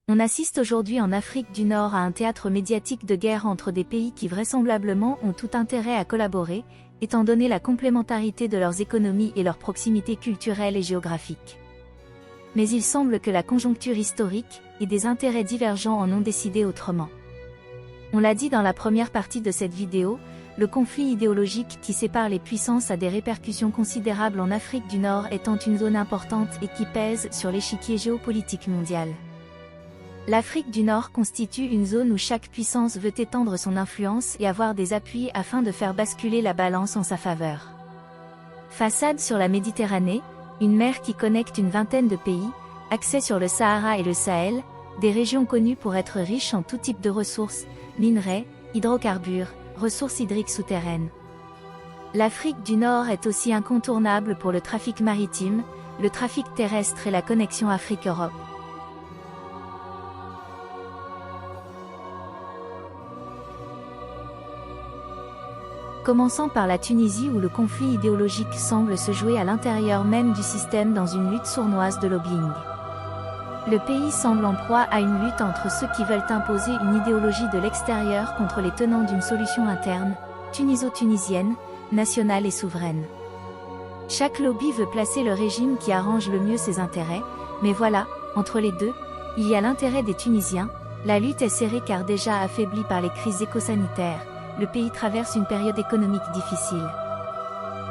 On assiste aujourd'hui en Afrique du Nord à un théâtre médiatique de guerre entre des pays qui vraisemblablement ont tout intérêt à collaborer, étant donné la complémentarité de leurs économies et leur proximité culturelle et géographique. Mais il semble que la conjoncture historique et des intérêts divergents en ont décidé autrement. On l'a dit dans la première partie de cette vidéo, le conflit idéologique qui sépare les puissances a des répercussions considérables en Afrique du Nord étant une zone importante et qui pèse sur l'échiquier géopolitique mondial. L'Afrique du Nord constitue une zone où chaque puissance veut étendre son influence et avoir des appuis afin de faire basculer la balance en sa faveur. Façade sur la Méditerranée, une mer qui connecte une vingtaine de pays, accès sur le Sahara et le Sahel, des régions connues pour être riches en tout type de ressources, minerais, hydrocarbures, ressources hydriques souterraines. L'Afrique du Nord est aussi incontournable pour le trafic maritime, le trafic terrestre et la connexion Afrique-Europe. Commençant par la Tunisie où le conflit idéologique semble se jouer à l'intérieur même du système dans une lutte sournoise de lobbying. Le pays semble en proie à une lutte entre ceux qui veulent imposer une idéologie de l'extérieur contre les tenants d'une solution interne, tuniso-tunisienne, nationale et souveraine. Chaque lobby veut placer le régime qui arrange le mieux ses intérêts, mais voilà, entre les deux, il y a l'intérêt des Tunisiens, la lutte est serrée car déjà affaiblie par les crises écosanitaires. Le pays traverse une période économique difficile.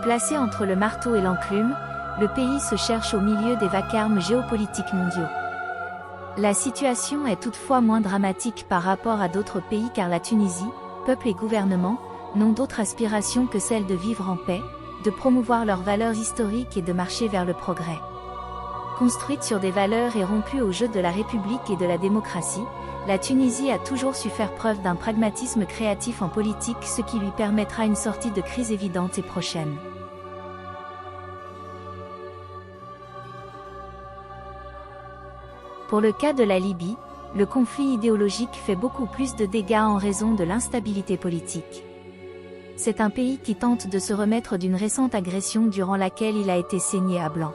Placé entre le marteau et l'enclume, le pays se cherche au milieu des vacarmes géopolitiques mondiaux. La situation est toutefois moins dramatique par rapport à d'autres pays car la Tunisie, peuple et gouvernement, n'ont d'autre aspiration que celle de vivre en paix, de promouvoir leurs valeurs historiques et de marcher vers le progrès. Construite sur des valeurs et rompue au jeu de la République et de la démocratie, la Tunisie a toujours su faire preuve d'un pragmatisme créatif en politique, ce qui lui permettra une sortie de crise évidente et prochaine. Pour le cas de la Libye, le conflit idéologique fait beaucoup plus de dégâts en raison de l'instabilité politique. C'est un pays qui tente de se remettre d'une récente agression durant laquelle il a été saigné à blanc.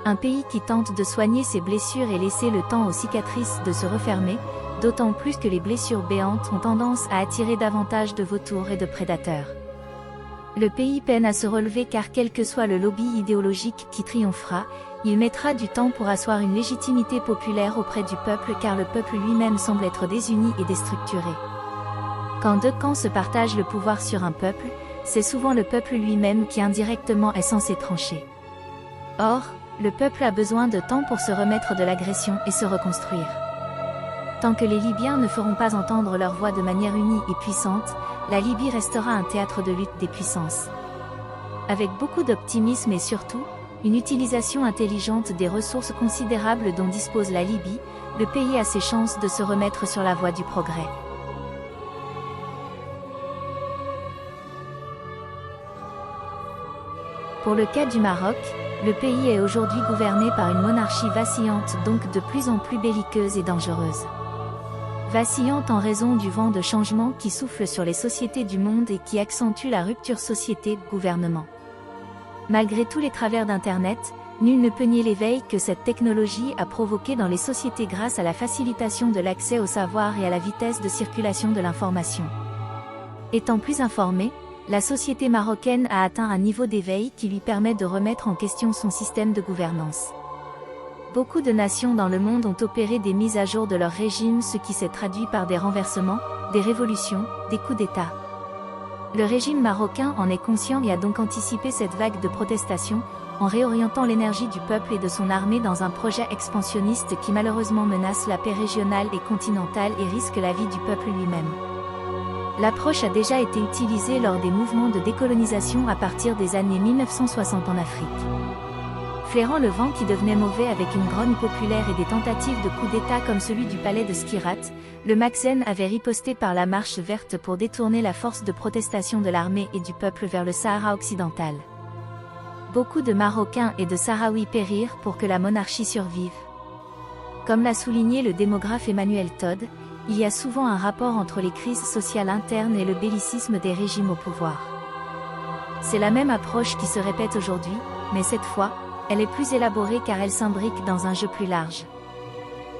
Un pays qui tente de soigner ses blessures et laisser le temps aux cicatrices de se refermer, d'autant plus que les blessures béantes ont tendance à attirer davantage de vautours et de prédateurs. Le pays peine à se relever car quel que soit le lobby idéologique qui triomphera, il mettra du temps pour asseoir une légitimité populaire auprès du peuple car le peuple lui-même semble être désuni et déstructuré. Quand deux camps se partagent le pouvoir sur un peuple, c'est souvent le peuple lui-même qui indirectement est censé trancher. Or, le peuple a besoin de temps pour se remettre de l'agression et se reconstruire. Tant que les Libyens ne feront pas entendre leur voix de manière unie et puissante, la Libye restera un théâtre de lutte des puissances. Avec beaucoup d'optimisme et surtout, une utilisation intelligente des ressources considérables dont dispose la Libye, le pays a ses chances de se remettre sur la voie du progrès. Pour le cas du Maroc, le pays est aujourd'hui gouverné par une monarchie vacillante donc de plus en plus belliqueuse et dangereuse. Vacillante en raison du vent de changement qui souffle sur les sociétés du monde et qui accentue la rupture société-gouvernement. Malgré tous les travers d'Internet, nul ne peut nier l'éveil que cette technologie a provoqué dans les sociétés grâce à la facilitation de l'accès au savoir et à la vitesse de circulation de l'information. Étant plus informée, la société marocaine a atteint un niveau d'éveil qui lui permet de remettre en question son système de gouvernance. Beaucoup de nations dans le monde ont opéré des mises à jour de leur régime, ce qui s'est traduit par des renversements, des révolutions, des coups d'État. Le régime marocain en est conscient et a donc anticipé cette vague de protestations, en réorientant l'énergie du peuple et de son armée dans un projet expansionniste qui malheureusement menace la paix régionale et continentale et risque la vie du peuple lui-même. L'approche a déjà été utilisée lors des mouvements de décolonisation à partir des années 1960 en Afrique. Flairant le vent qui devenait mauvais avec une grogne populaire et des tentatives de coup d'État comme celui du palais de Skirat, le Makzen avait riposté par la marche verte pour détourner la force de protestation de l'armée et du peuple vers le Sahara occidental. Beaucoup de Marocains et de Sahraouis périrent pour que la monarchie survive. Comme l'a souligné le démographe Emmanuel Todd, il y a souvent un rapport entre les crises sociales internes et le bellicisme des régimes au pouvoir. C'est la même approche qui se répète aujourd'hui, mais cette fois, elle est plus élaborée car elle s'imbrique dans un jeu plus large.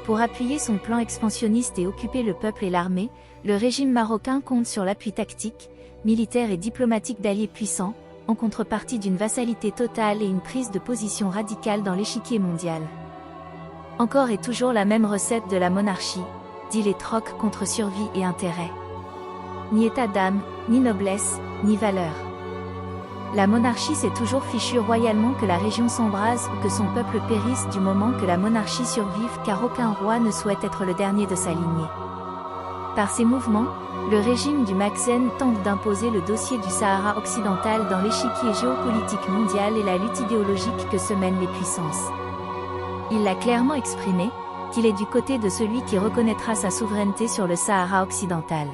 Pour appuyer son plan expansionniste et occuper le peuple et l'armée, le régime marocain compte sur l'appui tactique, militaire et diplomatique d'alliés puissants, en contrepartie d'une vassalité totale et une prise de position radicale dans l'échiquier mondial. Encore et toujours la même recette de la monarchie, dit les trocs contre survie et intérêt. Ni état d'âme, ni noblesse, ni valeur. La monarchie s'est toujours fichue royalement que la région s'embrase ou que son peuple périsse du moment que la monarchie survive, car aucun roi ne souhaite être le dernier de sa lignée. Par ses mouvements, le régime du Maczen tente d'imposer le dossier du Sahara occidental dans l'échiquier géopolitique mondial et la lutte idéologique que se mènent les puissances. Il l'a clairement exprimé, qu'il est du côté de celui qui reconnaîtra sa souveraineté sur le Sahara occidental.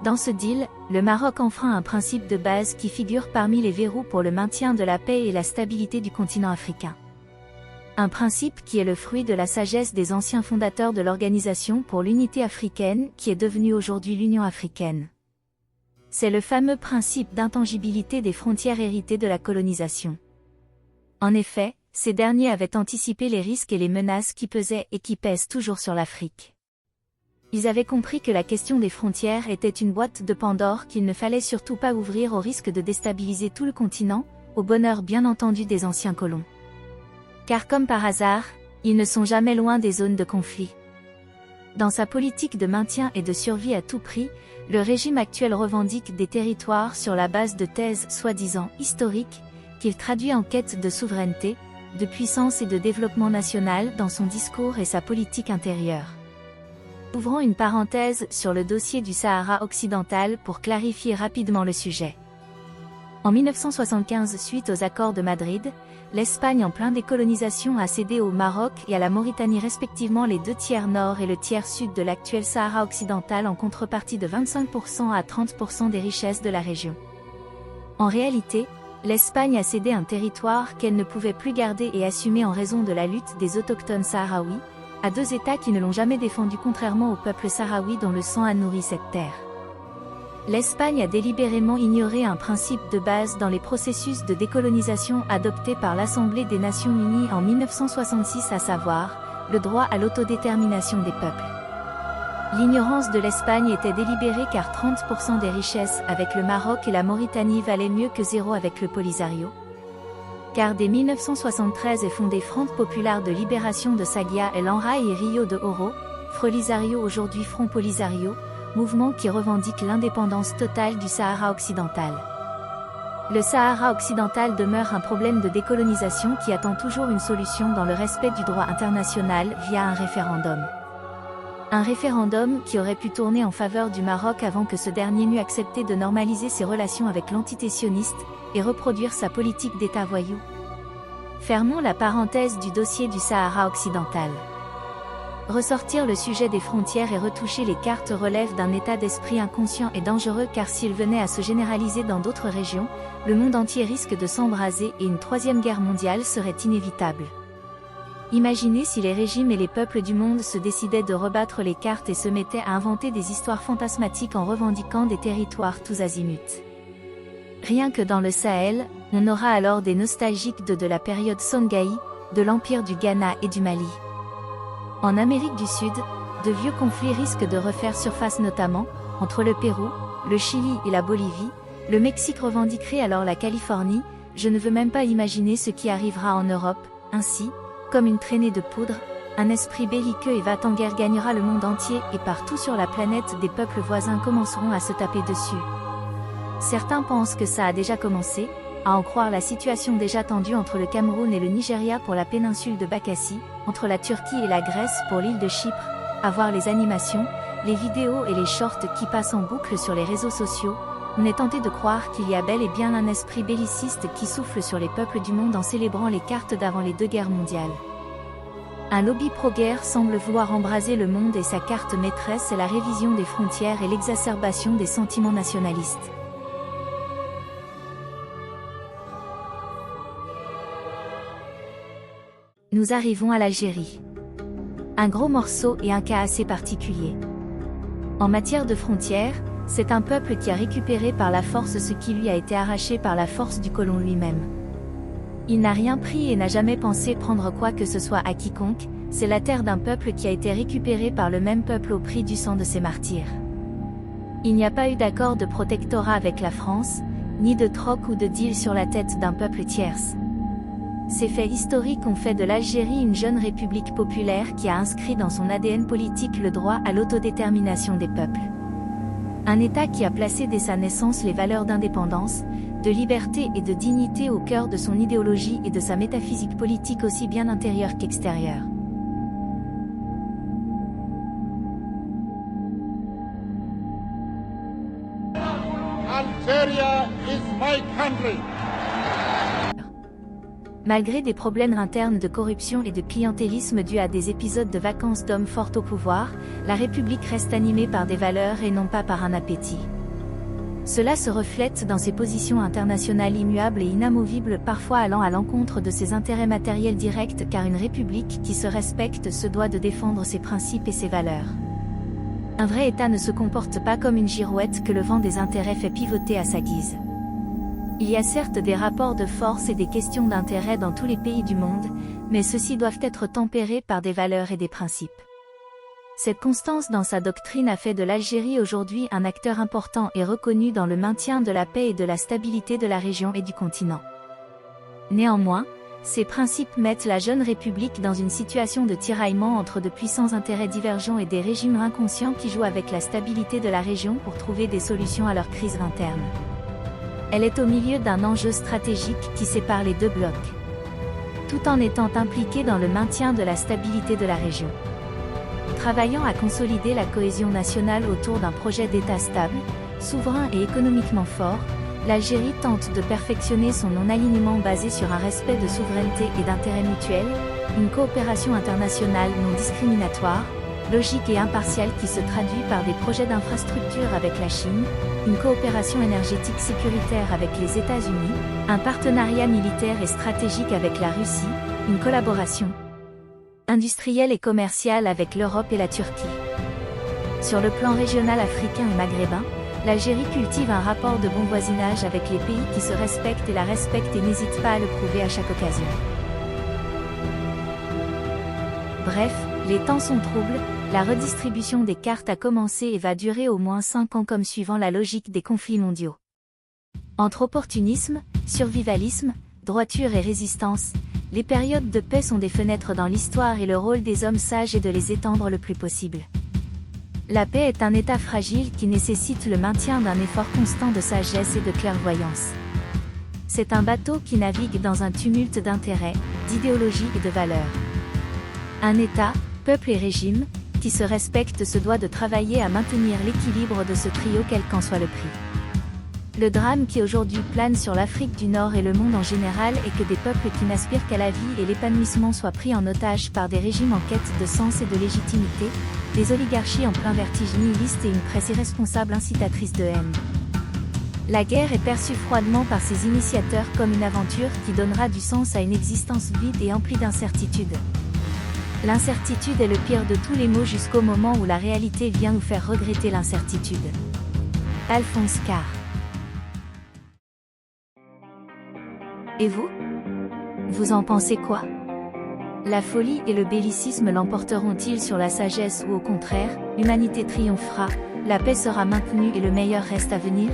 Dans ce deal, le Maroc enfreint un principe de base qui figure parmi les verrous pour le maintien de la paix et la stabilité du continent africain. Un principe qui est le fruit de la sagesse des anciens fondateurs de l'Organisation pour l'Unité africaine, qui est devenue aujourd'hui l'Union africaine. C'est le fameux principe d'intangibilité des frontières héritées de la colonisation. En effet, ces derniers avaient anticipé les risques et les menaces qui pesaient et qui pèsent toujours sur l'Afrique. Ils avaient compris que la question des frontières était une boîte de Pandore qu'il ne fallait surtout pas ouvrir au risque de déstabiliser tout le continent, au bonheur bien entendu des anciens colons. Car comme par hasard, ils ne sont jamais loin des zones de conflit. Dans sa politique de maintien et de survie à tout prix, le régime actuel revendique des territoires sur la base de thèses soi-disant historiques, qu'il traduit en quête de souveraineté, de puissance et de développement national dans son discours et sa politique intérieure. Ouvrons une parenthèse sur le dossier du Sahara occidental pour clarifier rapidement le sujet. En 1975, suite aux accords de Madrid, l'Espagne en plein décolonisation a cédé au Maroc et à la Mauritanie respectivement les 2 tiers nord et le tiers sud de l'actuel Sahara occidental en contrepartie de 25% à 30% des richesses de la région. En réalité, l'Espagne a cédé un territoire qu'elle ne pouvait plus garder et assumer en raison de la lutte des autochtones sahraouis, à 2 États qui ne l'ont jamais défendu contrairement au peuple sahraoui dont le sang a nourri cette terre. L'Espagne a délibérément ignoré un principe de base dans les processus de décolonisation adoptés par l'Assemblée des Nations Unies en 1966, à savoir, le droit à l'autodétermination des peuples. L'ignorance de l'Espagne était délibérée car 30% des richesses avec le Maroc et la Mauritanie valaient mieux que 0 avec le Polisario. Car dès 1973 est fondé Front Populaire de Libération de Sagia El Enraï et Rio de Oro, Frolisario aujourd'hui Front Polisario, mouvement qui revendique l'indépendance totale du Sahara occidental. Le Sahara occidental demeure un problème de décolonisation qui attend toujours une solution dans le respect du droit international via un référendum. Un référendum qui aurait pu tourner en faveur du Maroc avant que ce dernier n'eût accepté de normaliser ses relations avec l'entité sioniste et reproduire sa politique d'État voyou. Fermons la parenthèse du dossier du Sahara occidental. Ressortir le sujet des frontières et retoucher les cartes relève d'un état d'esprit inconscient et dangereux car s'il venait à se généraliser dans d'autres régions, le monde entier risque de s'embraser et une 3e guerre mondiale serait inévitable. Imaginez si les régimes et les peuples du monde se décidaient de rebattre les cartes et se mettaient à inventer des histoires fantasmatiques en revendiquant des territoires tous azimuts. Rien que dans le Sahel, on aura alors des nostalgiques de la période Songhai, de l'empire du Ghana et du Mali. En Amérique du Sud, de vieux conflits risquent de refaire surface notamment, entre le Pérou, le Chili et la Bolivie, le Mexique revendiquerait alors la Californie, je ne veux même pas imaginer ce qui arrivera en Europe, ainsi, comme une traînée de poudre, un esprit belliqueux et va-t-en-guerre gagnera le monde entier et partout sur la planète des peuples voisins commenceront à se taper dessus. Certains pensent que ça a déjà commencé, à en croire la situation déjà tendue entre le Cameroun et le Nigeria pour la péninsule de Bakassi, entre la Turquie et la Grèce pour l'île de Chypre, à voir les animations, les vidéos et les shorts qui passent en boucle sur les réseaux sociaux, on est tenté de croire qu'il y a bel et bien un esprit belliciste qui souffle sur les peuples du monde en célébrant les cartes d'avant les 2 guerres mondiales. Un lobby pro-guerre semble vouloir embraser le monde et sa carte maîtresse est la révision des frontières et l'exacerbation des sentiments nationalistes. Nous arrivons à l'Algérie. Un gros morceau et un cas assez particulier. En matière de frontières, c'est un peuple qui a récupéré par la force ce qui lui a été arraché par la force du colon lui-même. Il n'a rien pris et n'a jamais pensé prendre quoi que ce soit à quiconque, c'est la terre d'un peuple qui a été récupérée par le même peuple au prix du sang de ses martyrs. Il n'y a pas eu d'accord de protectorat avec la France, ni de troc ou de deal sur la tête d'un peuple tierce. Ces faits historiques ont fait de l'Algérie une jeune république populaire qui a inscrit dans son ADN politique le droit à l'autodétermination des peuples. Un État qui a placé dès sa naissance les valeurs d'indépendance, de liberté et de dignité au cœur de son idéologie et de sa métaphysique politique aussi bien intérieure qu'extérieure. Algeria is my country. Malgré des problèmes internes de corruption et de clientélisme dus à des épisodes de vacances d'hommes forts au pouvoir, la République reste animée par des valeurs et non pas par un appétit. Cela se reflète dans ses positions internationales immuables et inamovibles, parfois allant à l'encontre de ses intérêts matériels directs, car une République qui se respecte se doit de défendre ses principes et ses valeurs. Un vrai État ne se comporte pas comme une girouette que le vent des intérêts fait pivoter à sa guise. Il y a certes des rapports de force et des questions d'intérêt dans tous les pays du monde, mais ceux-ci doivent être tempérés par des valeurs et des principes. Cette constance dans sa doctrine a fait de l'Algérie aujourd'hui un acteur important et reconnu dans le maintien de la paix et de la stabilité de la région et du continent. Néanmoins, ces principes mettent la jeune République dans une situation de tiraillement entre de puissants intérêts divergents et des régimes inconscients qui jouent avec la stabilité de la région pour trouver des solutions à leurs crises internes. Elle est au milieu d'un enjeu stratégique qui sépare les deux blocs, tout en étant impliquée dans le maintien de la stabilité de la région. Travaillant à consolider la cohésion nationale autour d'un projet d'État stable, souverain et économiquement fort, l'Algérie tente de perfectionner son non-alignement basé sur un respect de souveraineté et d'intérêts mutuels, une coopération internationale non discriminatoire, logique et impartiale qui se traduit par des projets d'infrastructure avec la Chine, une coopération énergétique sécuritaire avec les États-Unis, un partenariat militaire et stratégique avec la Russie, une collaboration industrielle et commerciale avec l'Europe et la Turquie. Sur le plan régional africain et maghrébin, l'Algérie cultive un rapport de bon voisinage avec les pays qui se respectent et la respectent et n'hésite pas à le prouver à chaque occasion. Bref, les temps sont troubles, la redistribution des cartes a commencé et va durer au moins 5 ans comme suivant la logique des conflits mondiaux. Entre opportunisme, survivalisme, droiture et résistance, les périodes de paix sont des fenêtres dans l'histoire et le rôle des hommes sages est de les étendre le plus possible. La paix est un état fragile qui nécessite le maintien d'un effort constant de sagesse et de clairvoyance. C'est un bateau qui navigue dans un tumulte d'intérêts, d'idéologies et de valeurs. Un État, peuple et régime, qui se respecte se doit de travailler à maintenir l'équilibre de ce trio quel qu'en soit le prix. Le drame qui aujourd'hui plane sur l'Afrique du Nord et le monde en général est que des peuples qui n'aspirent qu'à la vie et l'épanouissement soient pris en otage par des régimes en quête de sens et de légitimité, des oligarchies en plein vertige nihiliste et une presse irresponsable incitatrice de haine. La guerre est perçue froidement par ses initiateurs comme une aventure qui donnera du sens à une existence vide et emplie d'incertitudes. L'incertitude est le pire de tous les maux jusqu'au moment où la réalité vient nous faire regretter l'incertitude. Alphonse Karr. Et vous? Vous en pensez quoi? La folie et le bellicisme l'emporteront-ils sur la sagesse ou au contraire, l'humanité triomphera, la paix sera maintenue et le meilleur reste à venir?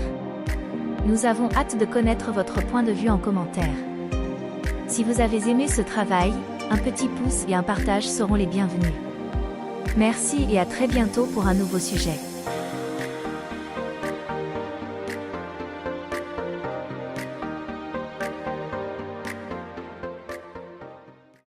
Nous avons hâte de connaître votre point de vue en commentaire. Si vous avez aimé ce travail, un petit pouce et un partage seront les bienvenus. Merci et à très bientôt pour un nouveau sujet.